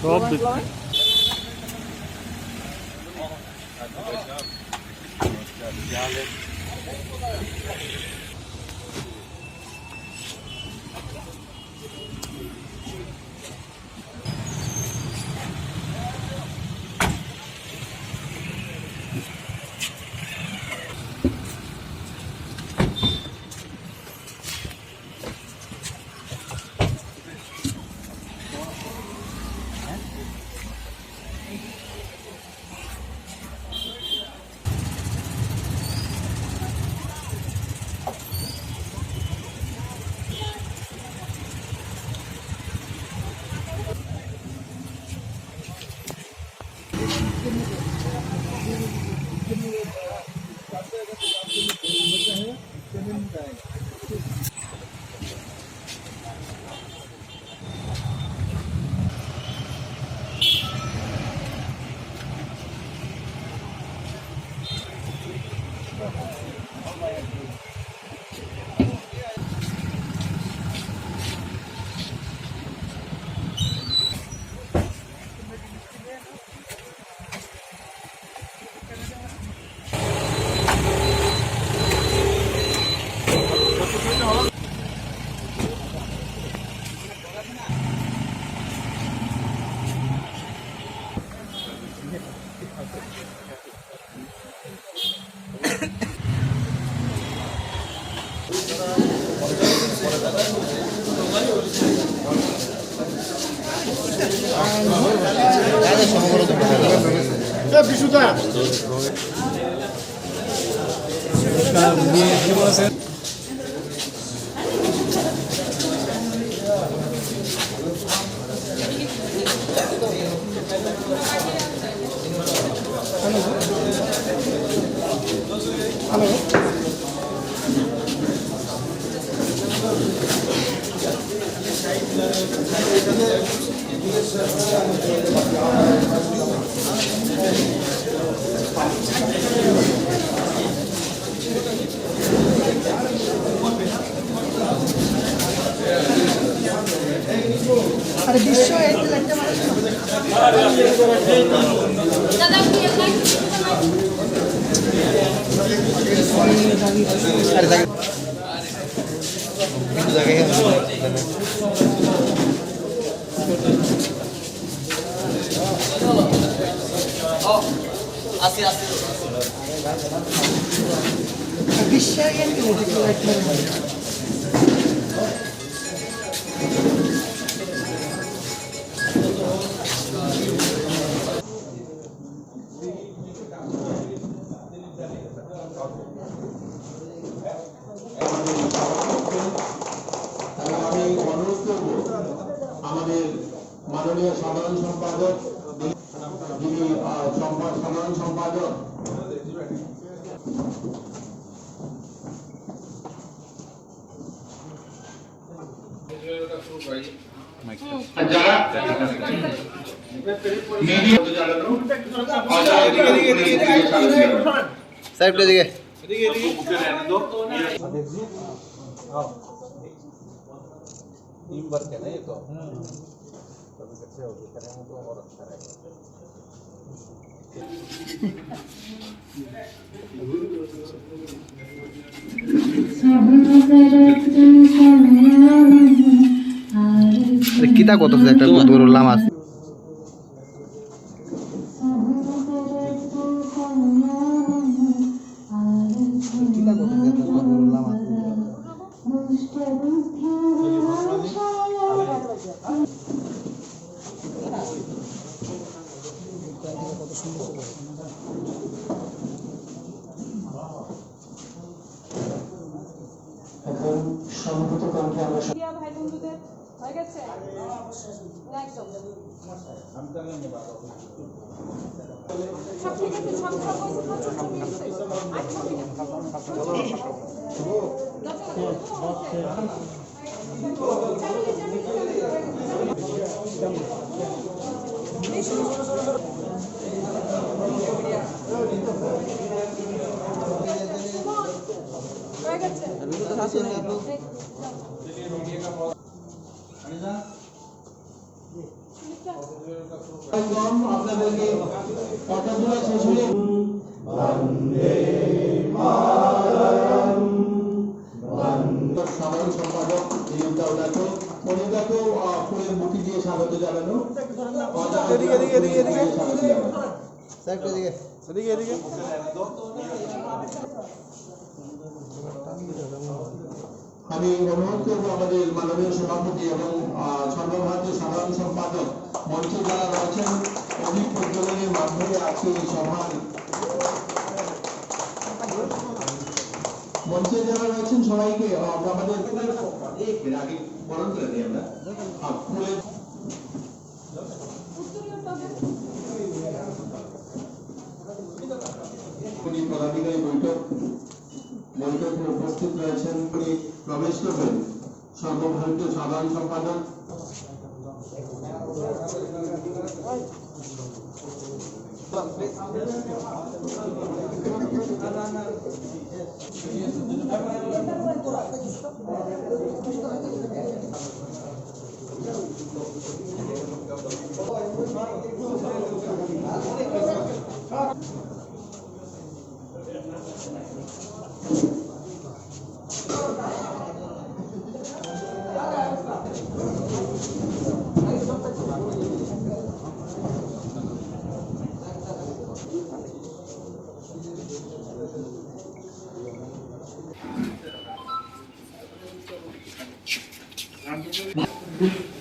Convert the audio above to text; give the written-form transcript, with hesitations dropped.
সব अरे विश्व है तो लगता विश्व है माननीय साधारण सम्पादक साधारण सम्पादक যারা মিডিয়া साहब दिखे टीम वर्क है ना ये तो कभी कैसे होगी करेंगे तो और अच्छा रहेगा কিতা কত একটা দূর লাম আছে কিতা কত একটা দূর লাম আছে কত সুন্দর এখন সমবেত কণ্ঠে আমরা ভাই বন্ধুদের হয়ে গেছে একদম हम करेंगे बात সব ঠিক আছে সব সব ছবি আছে আচ্ছা ঠিক আছে একদম আপনাদেরকে পটাশোনা শেষ হলে সাধারণ সম্পাদক ফুলের মুঠি দিয়ে স্বাগত জানানো আমি অনুরোধ করবো আমাদের মাননীয় সভাপতি এবং সর্বভারতীয় সাধারণ সম্পাদক মঞ্চে যারা রয়েছেন অধিক প্রজ্বলনের মাধ্যমে আজকে এই সভার মঞ্চে যারা রয়েছেন সবাইকে আমাদের আগে বরণ করে দিই আমরা ফুলের পদাধিকারী বৈঠকে উপস্থিত রয়েছেন উনি প্রবেশ করবেন সর্বভারতীয় সাধারণ সম্পাদক Thank you.